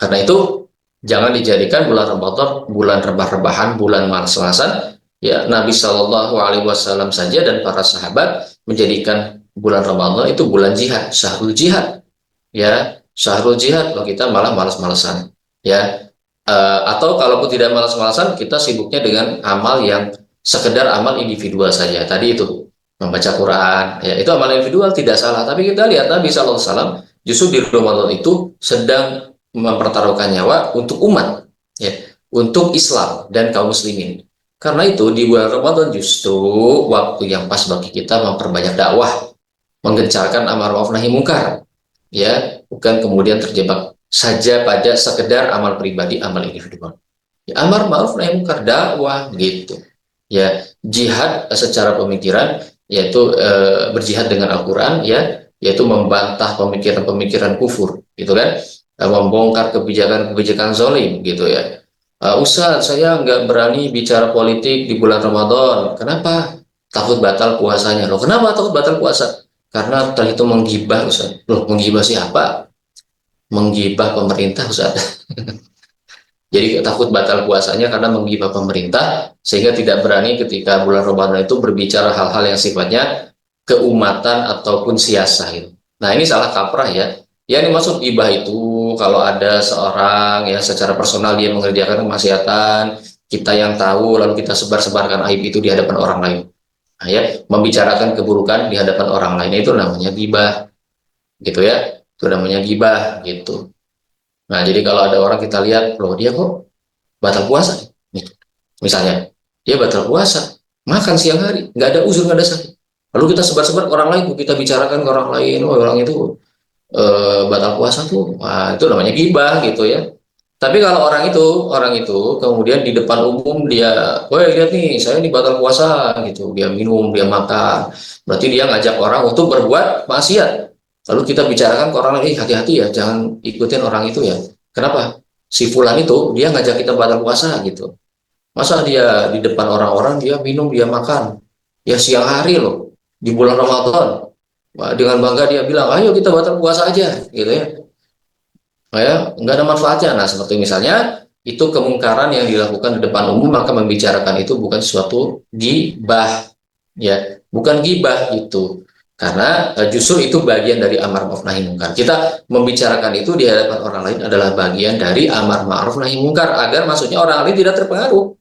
Karena itu jangan dijadikan bulan Ramadan bulan rebah-rebahan, bulan malas-malasan. Ya, Nabi Shallallahu Alaihi Wasallam saja dan para sahabat menjadikan bulan Ramadan itu bulan jihad, syahrul jihad. Ya, syahrul jihad, kalau kita malah malas-malasan. Ya, atau kalaupun tidak malas-malasan, kita sibuknya dengan amal yang sekedar amal individual saja. Tadi itu membaca Quran, ya itu amal individual tidak salah. Tapi kita lihat Nabi Shallallahu Alaihi Wasallam justru di Ramadan itu sedang mempertaruhkan nyawa untuk umat, ya, untuk Islam dan kaum muslimin. Karena itu di bulan Ramadan justru waktu yang pas bagi kita memperbanyak dakwah, menggencarkan amar ma'ruf nahi mungkar, ya, bukan kemudian terjebak saja pada sekedar amal pribadi, amal individual. Ya, amar ma'ruf nahi mungkar, dakwah gitu. Ya, jihad secara pemikiran yaitu berjihad dengan Al-Qur'an, ya, yaitu membantah pemikiran-pemikiran kufur, gitu kan. Membongkar kebijakan-kebijakan zalim gitu ya. Ustaz, saya nggak berani bicara politik di bulan Ramadan. Kenapa? Takut batal puasanya. Loh, kenapa takut batal puasa? Karena terhitung menggibah, Ustaz. Loh, menggibah siapa? Menggibah pemerintah, Ustaz. Jadi takut batal puasanya karena menggibah pemerintah, sehingga tidak berani ketika bulan Ramadan itu berbicara hal-hal yang sifatnya keumatan ataupun siasa gitu. Nah, ini salah kaprah ya. Yang dimaksud gibah itu kalau ada seorang ya secara personal dia mengerjakan kemaksiatan, kita yang tahu lalu kita sebar-sebarkan aib itu di hadapan orang lain. Nah, ya, membicarakan keburukan di hadapan orang lain itu namanya gibah gitu ya. Itu namanya gibah gitu. Nah, jadi kalau ada orang kita lihat, loh dia kok batal puasa, gitu. Misalnya, dia batal puasa, makan siang hari, nggak ada uzur, nggak ada sakit. Lalu kita sebar-sebar ke orang lain, kita bicarakan ke orang lain, oh orang itu batal puasa tuh, wah itu namanya gibah gitu ya. Tapi kalau orang itu kemudian di depan umum dia, woi lihat nih, saya ini batal puasa gitu, dia minum, dia makan, berarti dia ngajak orang untuk berbuat maksiat. Lalu kita bicarakan ke orang lain, hati-hati ya, jangan ikutin orang itu ya. Kenapa? Si Fulan itu dia ngajak kita batal puasa gitu. Masa dia di depan orang-orang dia minum, dia makan, ya siang hari loh, di bulan Ramadan. Wah, dengan bangga dia bilang, ayo kita batal puasa aja, gitu ya. Nah, ya, nggak ada manfaatnya. Nah, seperti misalnya itu kemungkaran yang dilakukan di depan umum, maka membicarakan itu bukan sesuatu gibah, ya, bukan gibah itu. Karena justru itu bagian dari amar ma'ruf nahi mungkar. Kita membicarakan itu di hadapan orang lain adalah bagian dari amar ma'ruf nahi mungkar agar maksudnya orang lain tidak terpengaruh.